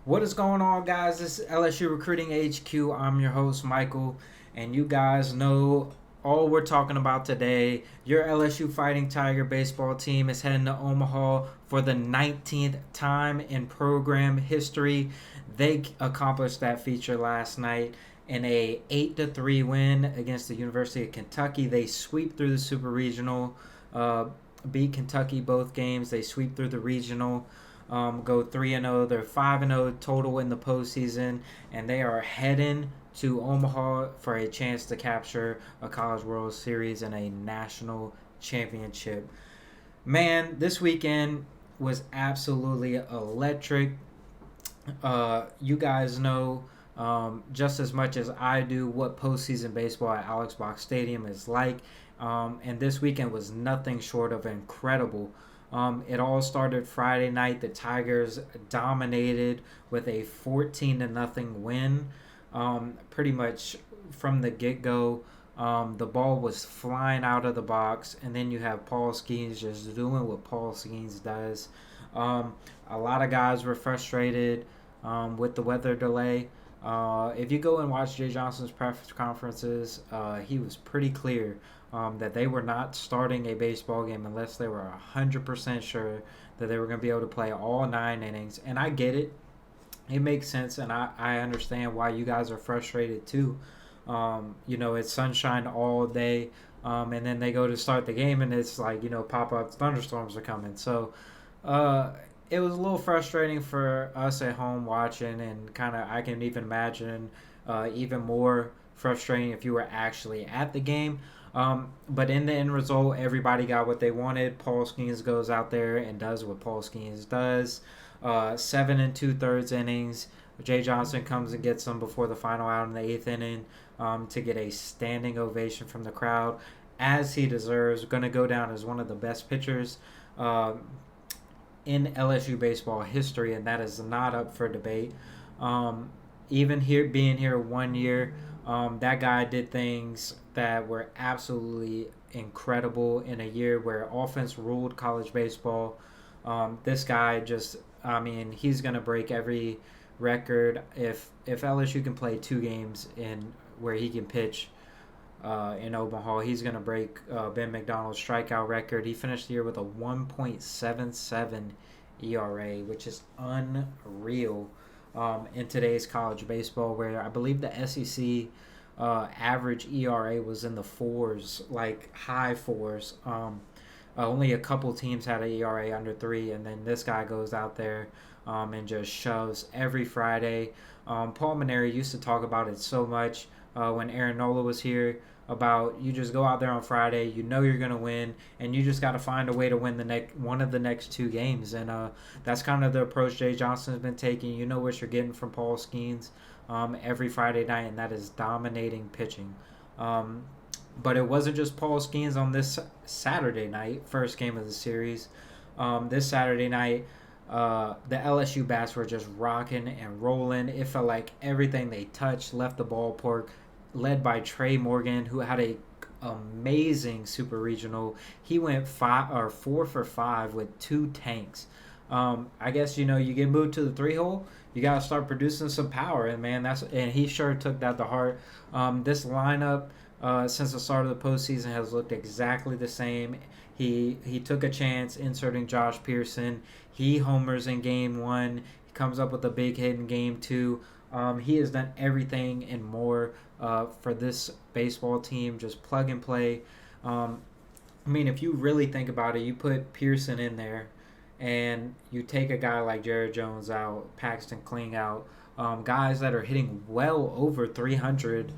What is going on, guys? This is LSU Recruiting HQ. I'm your host, Michael, and you guys know all we're talking about today. Your LSU Fighting Tiger baseball team is heading to Omaha for the 19th time in program history. They accomplished that feature last night in a 8-3 win against the University of Kentucky. They sweep through the Super Regional, beat Kentucky both games. They sweep through the regional. Go 3-0. They're 5-0 total in the postseason, and they are heading to Omaha for a chance to capture a College World Series and a national championship. Man, this weekend was absolutely electric. You guys know just as much as I do what postseason baseball at Alex Box Stadium is like. And this weekend was nothing short of incredible. It all started Friday night. The Tigers dominated with a 14-0 win. Pretty much from the get-go, the ball was flying out of the box, and then you have Paul Skeens just doing what Paul Skeens does. A lot of guys were frustrated with the weather delay. If you go and watch Jay Johnson's press conferences, he was pretty clear that they were not starting a baseball game unless they were 100% sure that they were going to be able to play all 9 innings. And I get it. It makes sense, and I understand why you guys are frustrated too. It's sunshine all day, and then they go to start the game, and it's like, pop-up thunderstorms are coming. So it was a little frustrating for us at home watching, and kind of I can even imagine even more frustrating if you were actually at the game. But in the end result, everybody got what they wanted. Paul Skeens goes out there and does what Paul Skeens does. 7 2/3 innings. Jay Johnson comes and gets them before the final out in the 8th inning to get a standing ovation from the crowd, as he deserves. Going to go down as one of the best pitchers in LSU baseball history, and that is not up for debate. Even here, being here 1 year, that guy did things that were absolutely incredible in a year where offense ruled college baseball. This guy just, he's going to break every record. If LSU can play 2 games in where he can pitch in Omaha, he's going to break Ben McDonald's strikeout record. He finished the year with a 1.77 ERA, which is unreal in today's college baseball, where I believe the SEC average ERA was in the fours, like high fours. Only a couple teams had an ERA under 3, and then this guy goes out there and just shoves every Friday. Paul Maneri used to talk about it so much when Aaron Nola was here, about you just go out there on Friday, you're going to win, and you just got to find a way to win one of the next 2 games. And that's kind of the approach Jay Johnson's been taking. You know what you're getting from Paul Skeens every Friday night, and that is dominating pitching. But it wasn't just Paul Skeens on this Saturday night, first game of the series. This Saturday night, the LSU bats were just rocking and rolling. It felt like everything they touched left the ballpark, led by Trey Morgan, who had a amazing super regional. He went 4 for 5 with 2 tanks. I guess you get moved to the 3 hole. You gotta start producing some power, and man, and he sure took that to heart. This lineup, since the start of the postseason, has looked exactly the same. He took a chance inserting Josh Pearson. He homers in game 1. He comes up with a big hit in game 2. He has done everything and more for this baseball team. Just plug and play. If you really think about it, you put Pearson in there, and you take a guy like Jared Jones out, Paxton Kling out, guys that are hitting well over 300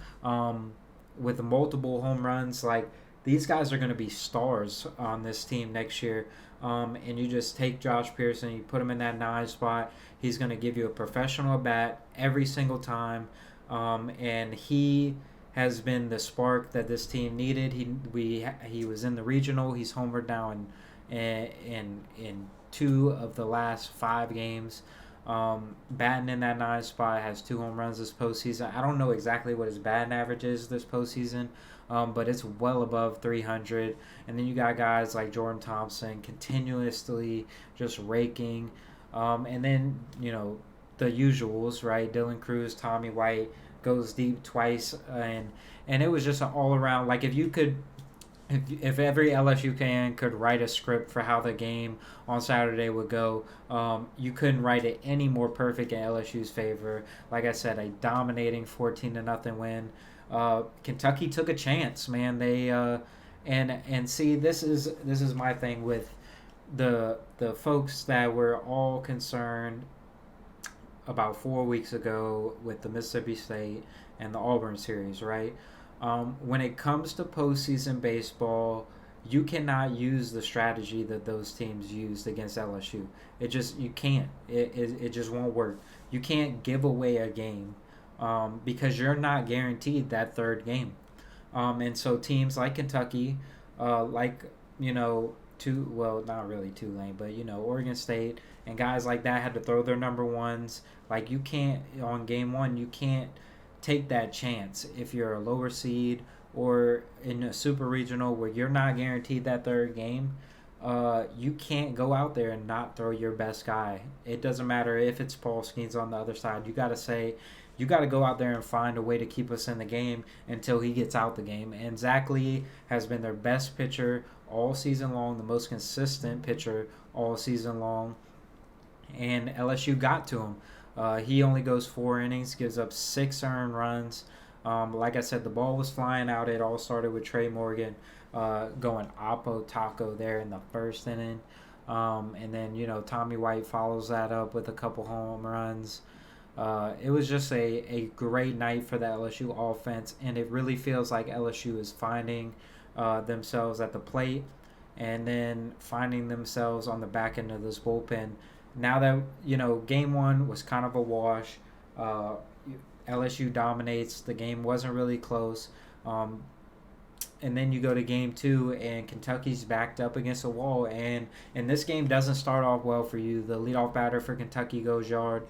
with multiple home runs. Like, these guys are going to be stars on this team next year. And you just take Josh Pearson, you put him in that 9 spot. He's going to give you a professional bat every single time. And he has been the spark that this team needed. He was in the regional. He's homered now in 2 of the last 5 games. Batting in that 9 spot, has 2 home runs this postseason. I don't know exactly what his batting average is this postseason, but it's well above 300. And then you got guys like Jordan Thompson continuously just raking. And then, the usuals, right? Dylan Cruz, Tommy White goes deep twice, and it was just an all around, like, if every LSU fan could write a script for how the game on Saturday would go, you couldn't write it any more perfect in LSU's favor. Like I said, a dominating 14-0 win. Kentucky took a chance, man. They and see, this is my thing with the folks that were all concerned about 4 weeks ago with the Mississippi State and the Auburn series, right? When it comes to postseason baseball, you cannot use the strategy that those teams used against LSU. You can't. It just won't work. You can't give away a game because you're not guaranteed that third game. And so teams like Kentucky, like, not really Tulane, but Oregon State and guys like that had to throw their number ones. Like, you can't, on game one, you can't take that chance if you're a lower seed or in a super regional where you're not guaranteed that third game. You can't go out there and not throw your best guy. It doesn't matter if it's Paul Skeens on the other side. You got to go out there and find a way to keep us in the game until he gets out the game. And Zach Lee has been their best pitcher all season long, the most consistent pitcher all season long. And LSU got to him. He only goes 4 innings, gives up 6 earned runs. Like I said, the ball was flying out. It all started with Trey Morgan going Oppo Taco there in the first inning. And then, Tommy White follows that up with a couple home runs. It was just a great night for the LSU offense, and it really feels like LSU is finding themselves at the plate and then finding themselves on the back end of this bullpen. Now that, game one was kind of a wash. LSU dominates. The game wasn't really close. And then you go to game two, and Kentucky's backed up against a wall. And this game doesn't start off well for you. The leadoff batter for Kentucky goes yard.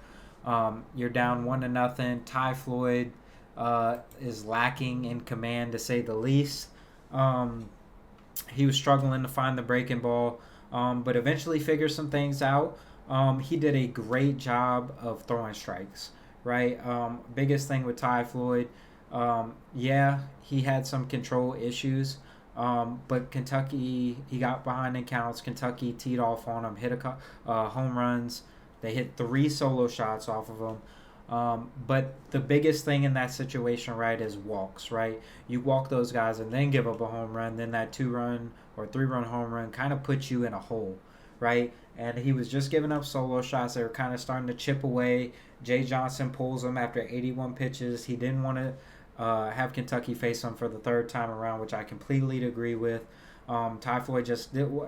You're down 1-0. Ty Floyd is lacking in command, to say the least. He was struggling to find the breaking ball, but eventually figured some things out. He did a great job of throwing strikes, right? Biggest thing with Ty Floyd, he had some control issues, but Kentucky, he got behind in counts. Kentucky teed off on him, hit home runs. They hit 3 solo shots off of him. But the biggest thing in that situation, right, is walks, right? You walk those guys and then give up a home run, then that 2-run or 3-run home run kind of puts you in a hole, right? And he was just giving up solo shots. They were kind of starting to chip away. Jay Johnson pulls him after 81 pitches. He didn't want to have Kentucky face him for the third time around, which I completely agree with. Ty Floyd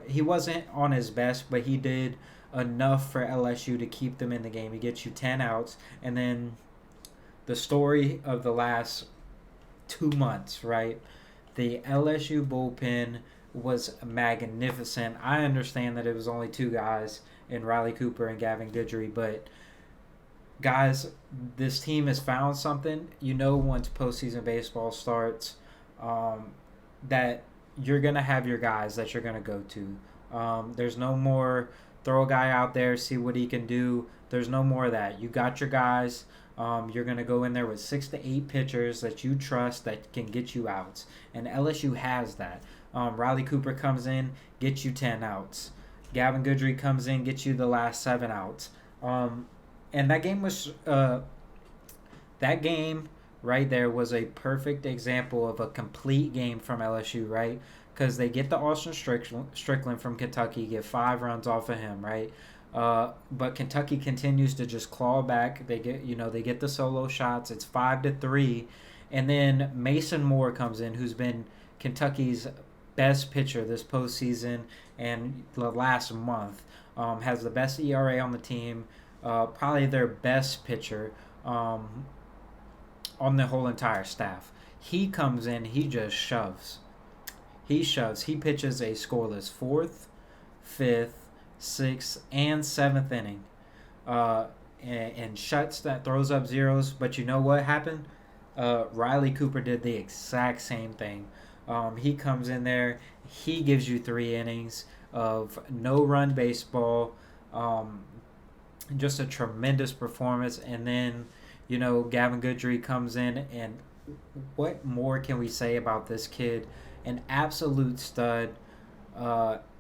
he wasn't on his best, but he did enough for LSU to keep them in the game. He gets you 10 outs. And then the story of the last 2 months, right? The LSU bullpen was magnificent. I understand that it was only 2 guys in Riley Cooper and Gavin Goodry, but guys, this team has found something. Once postseason baseball starts, that you're going to have your guys that you're going to go to. There's no more throw a guy out there, see what he can do. There's no more of that. You got your guys. You're going to go in there with 6 to 8 pitchers that you trust that can get you outs. And LSU has that. Riley Cooper comes in, gets you 10 outs. Gavin Goodry comes in, gets you the last 7 outs. And that game was that game right there was a perfect example of a complete game from LSU, right? Because they get the Austin Strickland from Kentucky, get 5 runs off of him, right? But Kentucky continues to just claw back. They get the solo shots. It's 5-3, and then Mason Moore comes in, who's been Kentucky's best pitcher this postseason and the last month. Has the best ERA on the team. Probably their best pitcher on the whole entire staff. He comes in. He just shoves. He pitches a scoreless 4th, 5th, 6th, and 7th inning. And shuts that, throws up zeros. But you know what happened? Riley Cooper did the exact same thing. He comes in there. He gives you 3 innings of no-run baseball. just a tremendous performance. And then, Gavin Goodry comes in, and what more can we say about this kid? An absolute stud.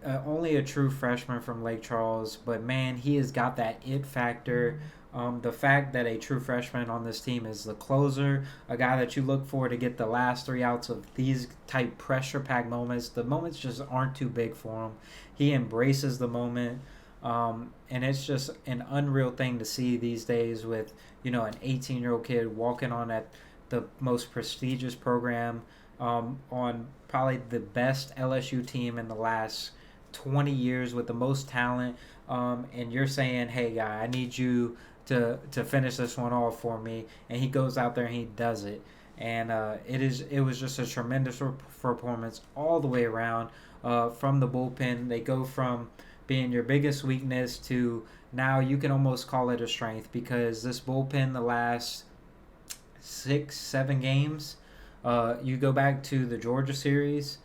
Only a true freshman from Lake Charles, but man, he has got that it factor. The fact that a true freshman on this team is the closer, a guy that you look for to get the last three outs of these type pressure packed moments. The moments just aren't too big for him. He embraces the moment, and it's just an unreal thing to see these days with an 18-year-old kid walking on at the most prestigious program, on probably the best LSU team in the last 20 years with the most talent, and you're saying, hey guy, I need you to finish this one off for me, and he goes out there and he does it. And it was just a tremendous performance all the way around. From the bullpen, they go from being your biggest weakness to now you can almost call it a strength, because this bullpen, the last 6-7 games, you go back to the Georgia series,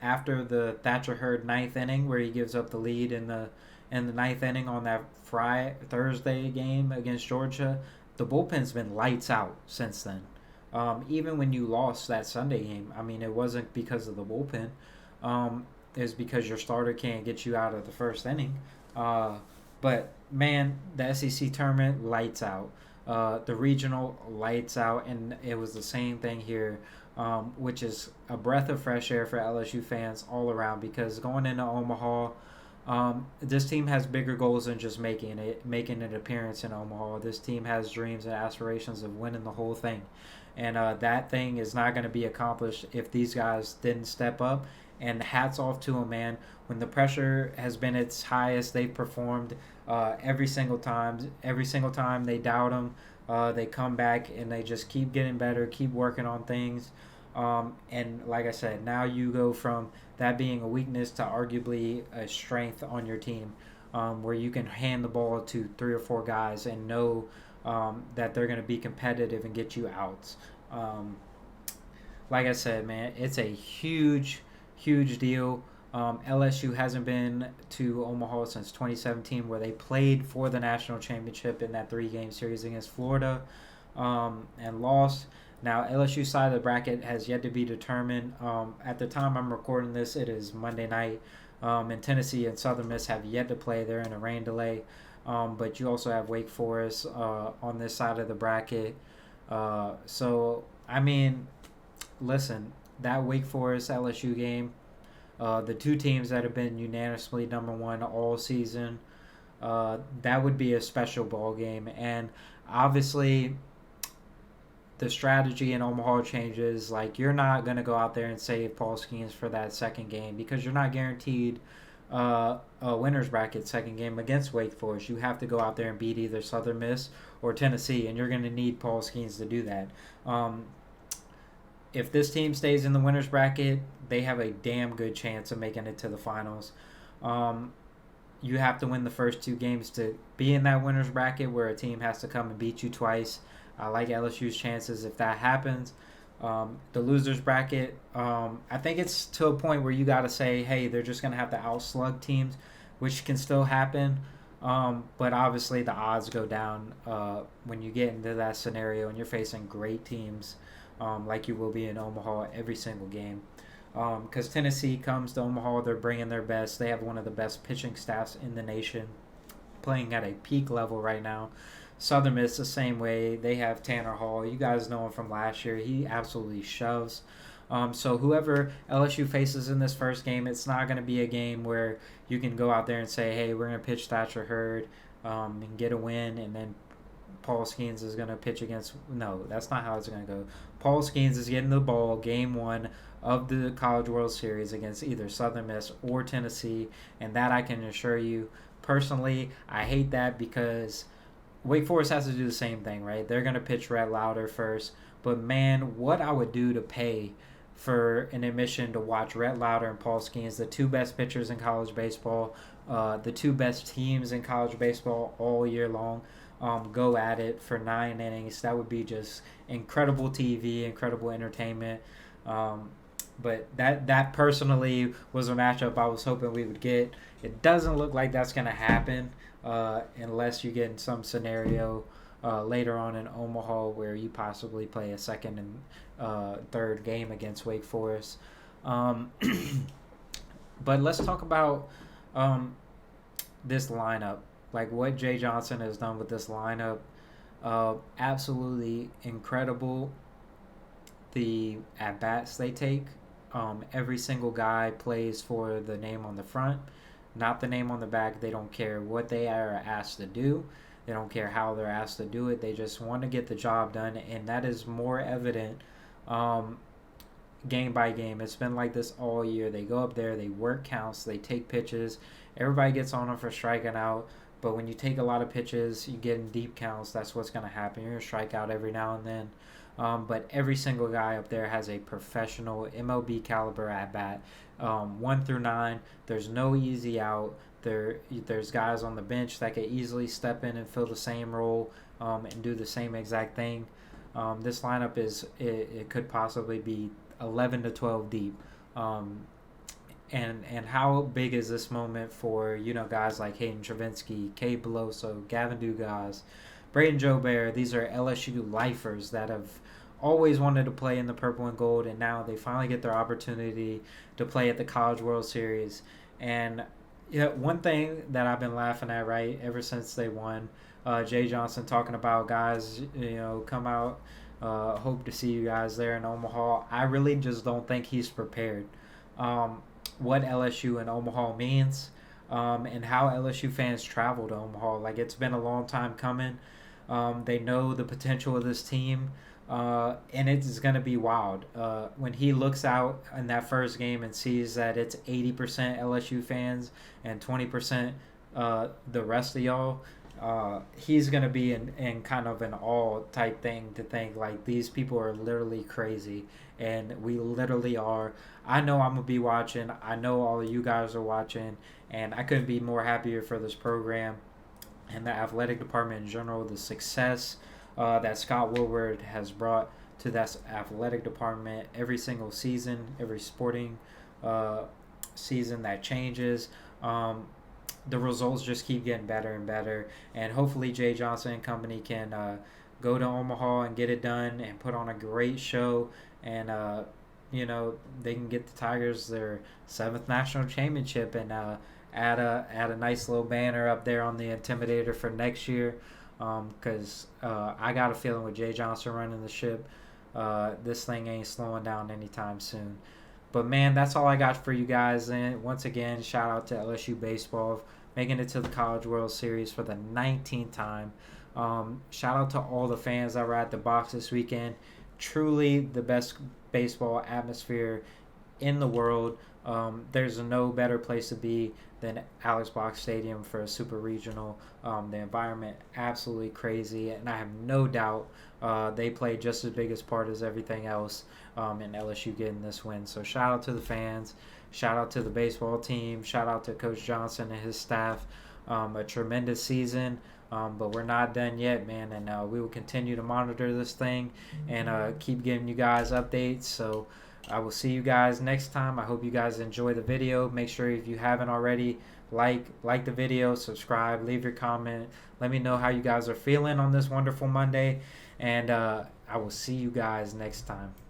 after the Thatcher Hurd ninth inning where he gives up the lead in the ninth inning on that Thursday game against Georgia. The bullpen's been lights out since then. Even when you lost that Sunday game, I mean, it wasn't because of the bullpen. It was because your starter can't get you out of the first inning. But man, the SEC tournament, lights out. The regional, lights out, and it was the same thing here, which is a breath of fresh air for LSU fans all around, because going into Omaha, this team has bigger goals than just making an appearance in Omaha. This team has dreams and aspirations of winning the whole thing, and that thing is not going to be accomplished if these guys didn't step up. And hats off to them, man. When the pressure has been its highest, they've performed every single time. Every single time they doubt them, they come back and they just keep getting better, keep working on things. And like I said, now you go from that being a weakness to arguably a strength on your team, where you can hand the ball to 3 or 4 guys and know that they're going to be competitive and get you outs. Like I said, man, it's a huge deal. LSU hasn't been to Omaha since 2017, where they played for the national championship in that 3-game series against Florida, and lost. Now, LSU side of the bracket has yet to be determined. At the time I'm recording this, it is Monday night, and Tennessee and Southern Miss have yet to play. They're in a rain delay. But you also have Wake Forest on this side of the bracket. So, I mean, listen, that Wake Forest LSU game, the two teams that have been unanimously number one all season, that would be a special ball game. And obviously, the strategy in Omaha changes. Like, you're not going to go out there and save Paul Skeens for that second game, because you're not guaranteed a winner's bracket second game against Wake Forest. You have to go out there and beat either Southern Miss or Tennessee, and you're going to need Paul Skeens to do that. If this team stays in the winner's bracket, they have a damn good chance of making it to the finals. You have to win the first 2 games to be in that winner's bracket, where a team has to come and beat you twice. I like LSU's chances if that happens. The loser's bracket, I think it's to a point where you got to say, hey, they're just going to have to outslug teams, which can still happen. But obviously the odds go down when you get into that scenario and you're facing great teams, like you will be in Omaha every single game. Because Tennessee comes to Omaha, they're bringing their best. They have one of the best pitching staffs in the nation, playing at a peak level right now. Southern Miss the same way. They have Tanner Hall. You guys know him from last year. He absolutely shoves. So whoever LSU faces in this first game, it's not going to be a game where you can go out there and say, hey, we're going to pitch Thatcher Hurd and get a win, and then Paul Skeens is going to pitch against. No, that's not how it's going to go. Paul Skeens is getting the ball game 1 of the College World Series against either Southern Miss or Tennessee, and that I can assure you. Personally, I hate that, because Wake Forest has to do the same thing, right? They're going to pitch Rhett Lauder first. But, man, what I would do to pay for an admission to watch Rhett Lauder and Paul Skeens, the 2 best pitchers in college baseball, the 2 best teams in college baseball all year long, go at it for 9 innings. That would be just incredible TV, incredible entertainment. But that personally was a matchup I was hoping we would get. It doesn't look like that's going to happen unless you get in some scenario later on in Omaha where you possibly play a second and third game against Wake Forest. Um, but let's talk about this lineup, like what Jay Johnson has done with this lineup. Absolutely incredible. The at bats they take. Every single guy plays for the name on the front, not the name on the back. They don't care what they are asked to do. They don't care how they're asked to do it. They just want to get the job done, and that is more evident um, game by game. It's been like this all year. They go up there, they work counts, they take pitches. Everybody gets on them for striking out. But when you take a lot of pitches, you get in deep counts. That's what's going to happen. You're going to strike out every now and then. But every single guy up there has a professional MLB caliber at bat. 1 through 9, there's no easy out. There's guys on the bench that could easily step in and fill the same role and do the same exact thing. This lineup it could possibly be 11 to 12 deep. And how big is this moment for guys like Hayden Travinski, Cade Beloso, Gavin Dugas, Braden Jobert? These are LSU lifers that have always wanted to play in the purple and gold, and now they finally get their opportunity to play at the College World Series. And one thing that I've been laughing at ever since they won, Jay Johnson talking about guys, come out, hope to see you guys there in Omaha. I really just don't think he's prepared. What LSU and Omaha means, and how LSU fans travel to Omaha. Like, it's been a long time coming. They know the potential of this team, and it's going to be wild. When he looks out in that first game and sees that it's 80% LSU fans and 20% the rest of y'all, he's going to be in kind of an awe type thing to think, like, these people are literally crazy, and we literally are. I know I'm going to be watching. I know all of you guys are watching, and I couldn't be more happier for this program and the athletic department in general, the success that Scott Woodward has brought to that athletic department every single season, every sporting season that changes. The results just keep getting better and better, and hopefully Jay Johnson and company can go to Omaha and get it done and put on a great show, and they can get the Tigers their 7th national championship, and add a nice little banner up there on the Intimidator for next year, because I got a feeling with Jay Johnson running the ship, this thing ain't slowing down anytime soon. But man, that's all I got for you guys. And once again, shout out to LSU Baseball making it to the College World Series for the 19th time. Shout out to all the fans that were at the box this weekend. Truly the best baseball atmosphere in the world. There's no better place to be than Alex Box Stadium for a super regional. The environment absolutely crazy, and I have no doubt they played just as big a part as everything else in LSU getting this win. So shout out to the fans, shout out to the baseball team, shout out to Coach Johnson and his staff. A tremendous season, but we're not done yet, man, and we will continue to monitor this thing and keep giving you guys updates. So I will see you guys next time. I hope you guys enjoy the video. Make sure, if you haven't already, like the video, subscribe, leave your comment. Let me know how you guys are feeling on this wonderful Monday, and I will see you guys next time.